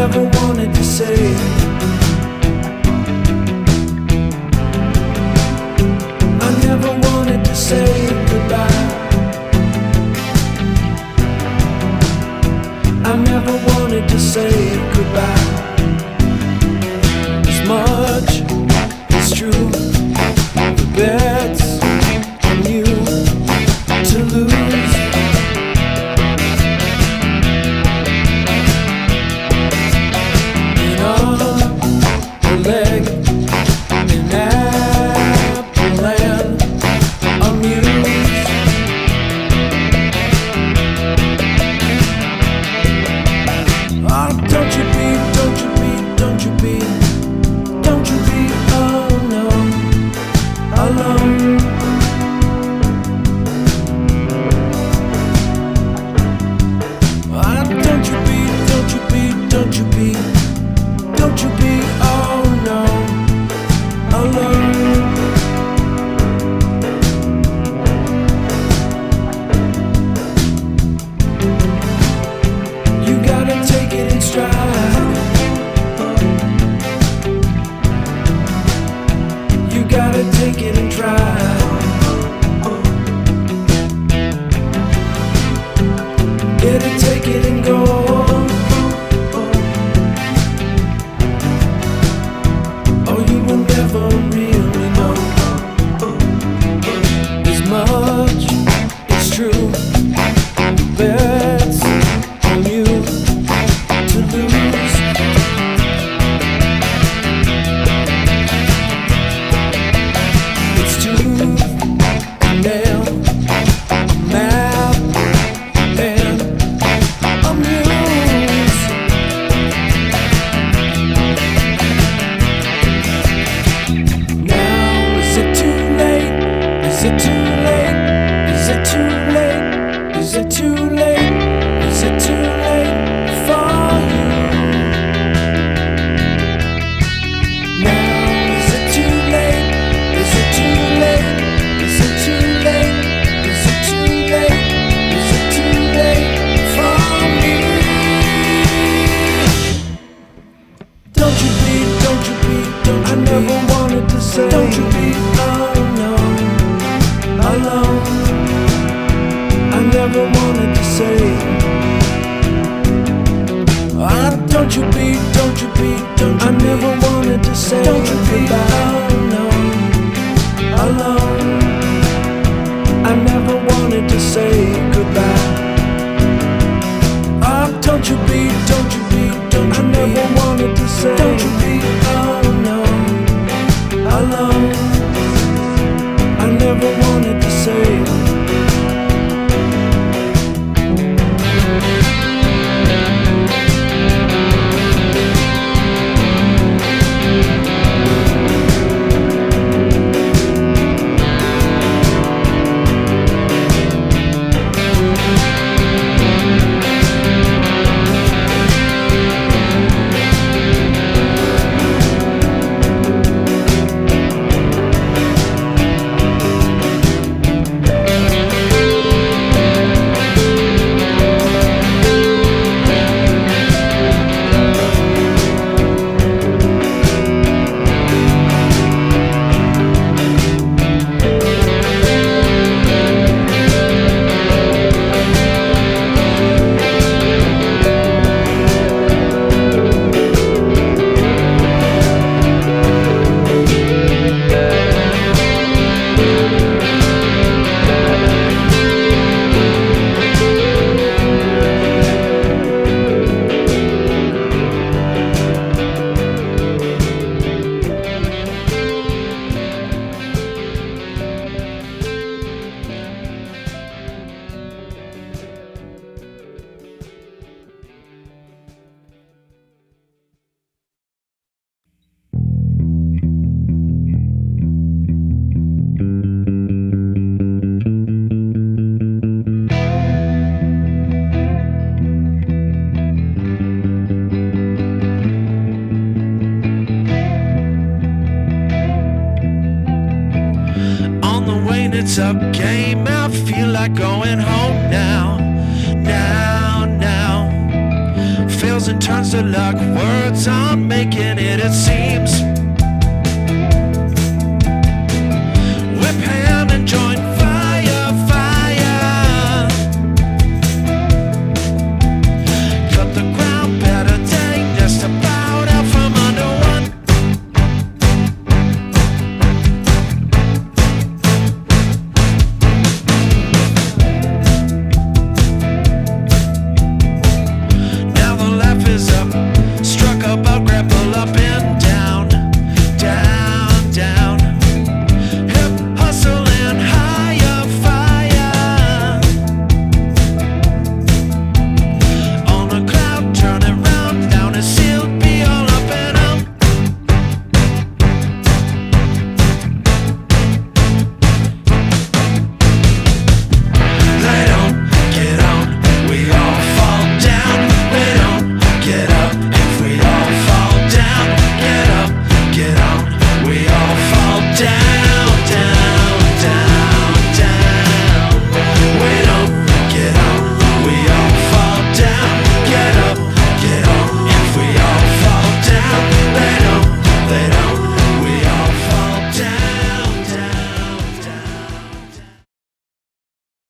never wanted to say. I never wanted to say goodbye. I never wanted to say goodbye. As much is true, the bet's on you to lose. And on the leg in Appleland, amused. Oh, don't you be, don't you be, don't you be, don't you be, oh no, alone. Oh, don't you be, don't you be, don't you be, don't you be, oh no, alone. You gotta take it in stride. You gotta take it and try. Get it, take it and go. Oh, you will never really know. As much is true, bet's on you to lose. It's tooth and nail, map and amuse. Now is it too late? Is it too late? Is it too late? Is it too late? Is it too late for you? Now is it too late? Is it too late? Is it too late? Is it too late? Is it too late for me? Don't you be, don't you be, don't you I never wanted to say. Don't you be, oh no, alone. I never wanted to say. Ah, don't you be, don't you be, don't you I never wanted to say. Don't you be, oh no, alone. I never wanted to say goodbye. Ah, don't you be, don't you be, don't you I never wanted to say. Don't you be, oh no, alone. I never wanted to say. it's up game. I feel like going home now. Feels into turns to luck. Words aren't making it, it seems.